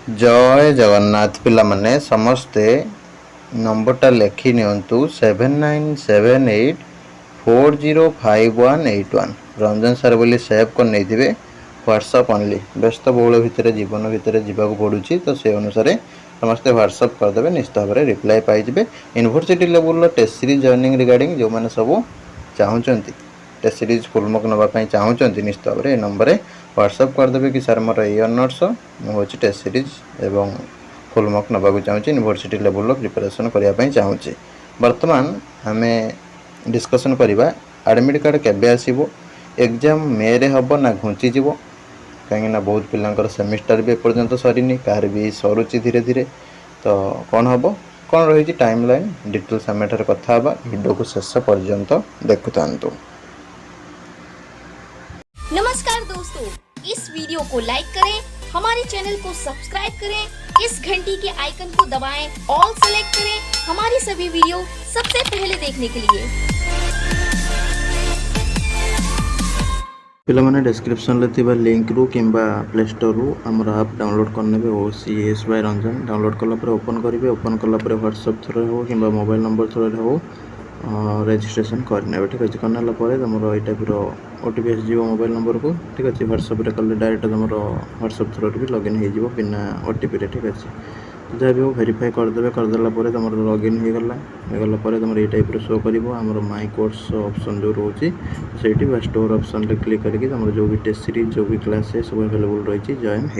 जय जगन्नाथ पिला माने समस्ते नंबरटा लिखि नियंतु 7978405181 रंजन सर बोली सेव कर नहीं थे व्हाट्सअप ओनली व्यस्त बहुल भितर जीवन भितर जावाक पड़ुची तो से अनुसार समस्ते व्हाट्सअप करदे निश्चित भाव में रिप्लाई पाइबे। University level test series joining regarding जो मैंने सब चाहते टेस्ट सीरीज फुलमक नापी चाहते निश्चित भाव में नंबर व्हाट्सअप करदे कि सर मोर ये अनर्स मुझे टेस्ट सीरीज एवं फुलमक नाक चाहूँ यूनिवर्सिटी लेवल प्रिपरेशन करने चाहूँगी। बर्तमान आम डिस्कसन करवा एडमिट कार्ड केबे आसीबो एग्जाम मे रे हबो ना घुंचीज कहीं बहुत पिलांकर सेमिस्टर भी एपर्यंत सरीनी कार भी सरुची धीरे धीरे तो कौन हम कौन रही टाइम लाइन डिटेल्स आम एठार कथा वीडियो को शेष पर्यंत देखु था। नमस्कार दोस्तों, इस वीडियो को लाइक करें, हमारे चैनल को सब्सक्राइब करें, इस घंटी के आइकन को दबाएं, ऑल सेलेक्ट करें हमारी सभी वीडियो सबसे पहले देखने के लिए। पिला माने डिस्क्रिप्शन ले थिबा लिंक रु किंबा प्ले स्टोर रु हमर ऐप डाउनलोड करने बे OCS बाय रंजन डाउनलोड कला पर ओपन करिवे। ओपन कला पर व्हाट्सएप थ्रू हो किंबा मोबाइल नंबर थ्रू हो रजिस्ट्रेशन करने ठीक अच्छे करना तुम ये टाइप OTP आसो मोबाइल नंबर को ठीक अच्छे व्हाट्सएप कले डायरेक्ट तुम व्हाट्सएप थ्रू भी लॉगिन हो बिना OTP ठीक अच्छे जहाँ भी हो वेरीफाई करदे करदेला तुम लॉगिन होगला तुम ये टाइप शो कर माई कोर्स ऑप्शन जो रोचे से स्टोर ऑप्शन रे क्लिक करके तुम जो भी टेस्ट सीरीज जो भी क्लास है सब अवेलेबल रही जॉइन हो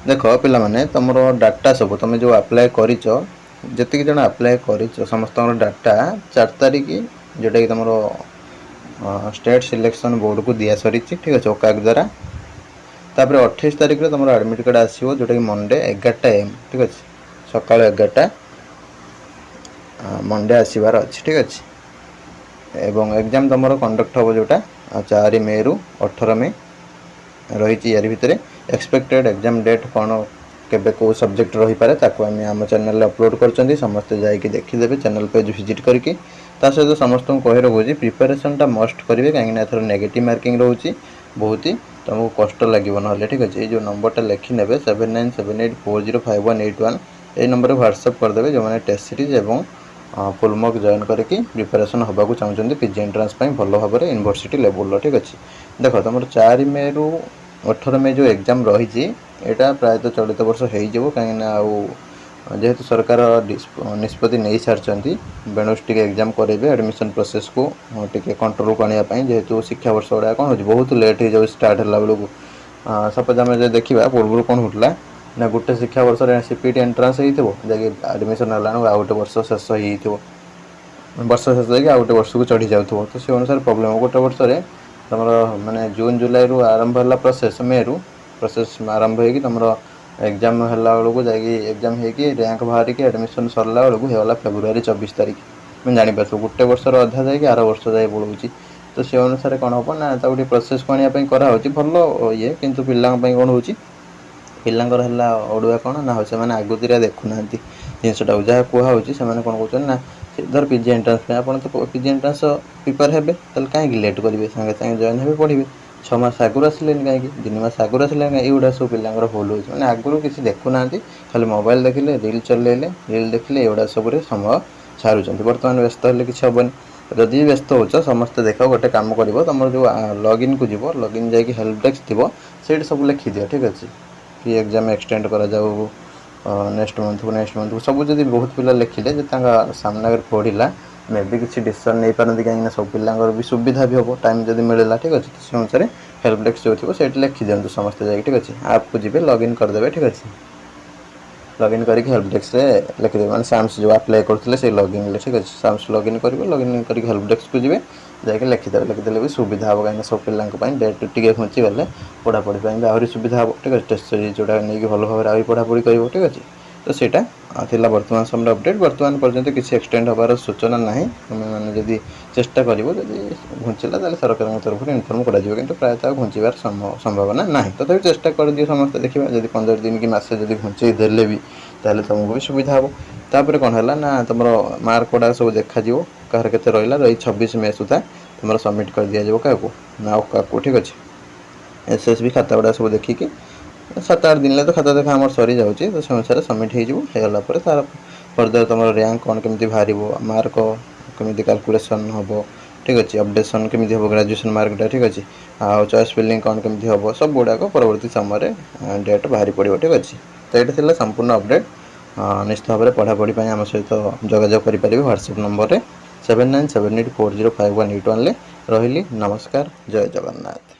देख पिला माने तुम डाटा सब तुम जो अप्लाई कर जी जन अप्लाई कर समस्त डाटा 4 तारिख जोटा कि तुम स्टेट सिलेक्शन बोर्ड को दिया सरी ठीक अच्छे ओकाक द्वारा तापर 28 तारिख तुम एडमिट कार्ड आसो जोटा कि मंडे 11 AM ठीक अच्छे सका 11 मंडे आसबार अच्छे ठीक अच्छे एवं एग्जाम तुम कंडक्ट हम जोटा 4 मे रु 18 मे रही यार भितर एक्सपेक्टेड एग्जाम डेट कौन केबे को सब्जेक्ट रही पारे ताको आम आम चैनल अपलोड करछंती समस्त जाइए देखीदे चैनल पेज विजिट करके सहित समस्त को कही रखुच्छी प्रिपेरेसनटा मस्ट करेंगे कहीं एथर नेगेटिव मार्किंग रोचे बहुत ही तुमको कष्ट लगे ना ठीक अच्छे ये नंबरटा लिखि ने 7978405181 ये नंबर व्हाट्सएप करदे जो मैंने टेस्ट सीरीज एवं फुलमक जॉइन करके प्रिपेरेसन होगा चाहते पीजी एंट्रांस भल भाव में यूनिवर्सिटी लेवल ठीक अच्छे देख तुम 4 मे रु 18 मे जो एग्जाम रही यहाँ प्रायतः चलित वर्ष हो कहीं जेहेतु सरकार निष्पत्ति नहीं सारी बेणुस टी एग्जाम करेंगे एडमिशन प्रोसेस को टी कंट्रोल को आने जेहेतु शिक्षा वर्ष गुड़ा कौन हो बहुत लेट हो स्टार्ट है बेलू सपोज आम देखा पूर्व कौन होता ना गोटे शिक्षा वर्ष CPT एंट्रांस हो एडमिशन है आउ गोटे वर्ष शेष हो वर्ष शेष हो गोटे वर्ष को चढ़ी जाऊ तो से अनुसार प्रोब्लेम गोटे वर्ष तुम माने जून जुलाई रु आरंभ है प्रोसेस मे रु प्रोसेस आरंभ हो तुम एग्जाम है बेलू जा एग्जाम हो रैंक बाहर के एडमिशन सरला बेलू होगा फेब्रुआरी 24 तारिख मैं जापर गोटे वर्षर अधा जा आर वर्ष जाए पड़ूँ तो से अनुसार कौन हम ना गोटे प्रोसेस को आने कराई भल ये कितु पिला कौन हो पिलांकर है अड़ुआ कौन ना से आगुतिरा देखुना जिनटा जहाँ कहूँ से कौन कहते ना धर पीजी एंट्रांस आप तो पीजी एंट्रांस प्रिपेयर हे कहीं लेट करेंगे सागे सागे जॉइन हे पढ़े 6 मास आगुरी आसिले कहीं 2 मास आगुरी आसिले युवा सब पिलांर भूल हो मैंने आगुरी किसी देखुना खाली मोबाइल देखिले रील चलैले रील देखिले युवा सब समय सारूँ बर्तमान व्यस्त हेल्ले किसी हेनी जदि व्यस्त हो समस्ते देख गोटे कम कर तुम जो लॉगिन को जीव लॉगिन जाकि हेल्प डेस्क थी से सब लिखि दियो ठीक अच्छे कि एग्जाम एक्सटेंड करा जाऊ नेक्स्ट मंथ को सब जब बहुत पिला लिखिले सामना पढ़ला मे भी किसी डिसीजन नहीं पारती कहीं सब पिलांर भी सुविधा भी हम टाइम जब मिलला ठीक अच्छे से अनुसार हेल्प डेस्क जो थी से लिखि दिखाँ समस्त जाए ठीक अच्छे आप को जी लॉगिन करदे ठीक अच्छे लॉगिन करके हेल्प डेस्क से लिखिदेवे मैंने साम्स जो अप्लाई करते से लॉगिन ठीक अच्छे साम्स लॉगिन करेंगे लॉगिन करके हेल्प डेस्क को जी जाके लिखिदे भी सुविधा हम कहीं सब पिलांई डेट टी घुंची गले पढ़ापढ़ी आहरी सुविधा हम ठीक अच्छे टेस्ट सीरीज जोटा नहीं भल भाव में पढ़ापढ़ी कर ठीक अच्छे तो सेटा थिला वर्तमान समय अपडेट वर्तमान पर्यंत किसी एक्सटेंड होबार सूचना ना मैंने जब चेष्टा कर घुंचला सरकार तरफ इनफर्म करा प्रायतः घुंचार संभावना ना तथापि चेष्टा कर दिए समस्त देखा जब 15 दिन कि मसे जब घुंचे देले भी ताले तुमको भी सुविधा हम तापर कौन है ना तुम मार्क गुड़ा सब देखा कह के रहा रही 26 मे सुधा तुम सबमिट कर दि जाव क्या ना क्या ठीक अच्छे SSB खाता गुड़ा सब देखिकी 7-8 दिन तो खाता देखा आम सरी जाऊँगी तो से अनुसार सबमिट होगला तार फर्दर तुम रैंक कौन केमी बाहर मार्क केमी कैलकुलेसन हम ठीक अच्छे अपडेसन केमी हम ग्रेजुएशन मार्कटा ठीक अच्छे आ चॉइस फिलिंग कौन केमी हम सब गुड़ाक परवर्ती समय डेट बाहरी पड़ो ठीक अच्छे। तो ये संपूर्ण अपडेट निश्चित भाव में पढ़ापढ़ी आम सहित जोगाजोग करेंगे व्हाट्सएप नंबर 7978405181 रही। नमस्कार, जय जगन्नाथ।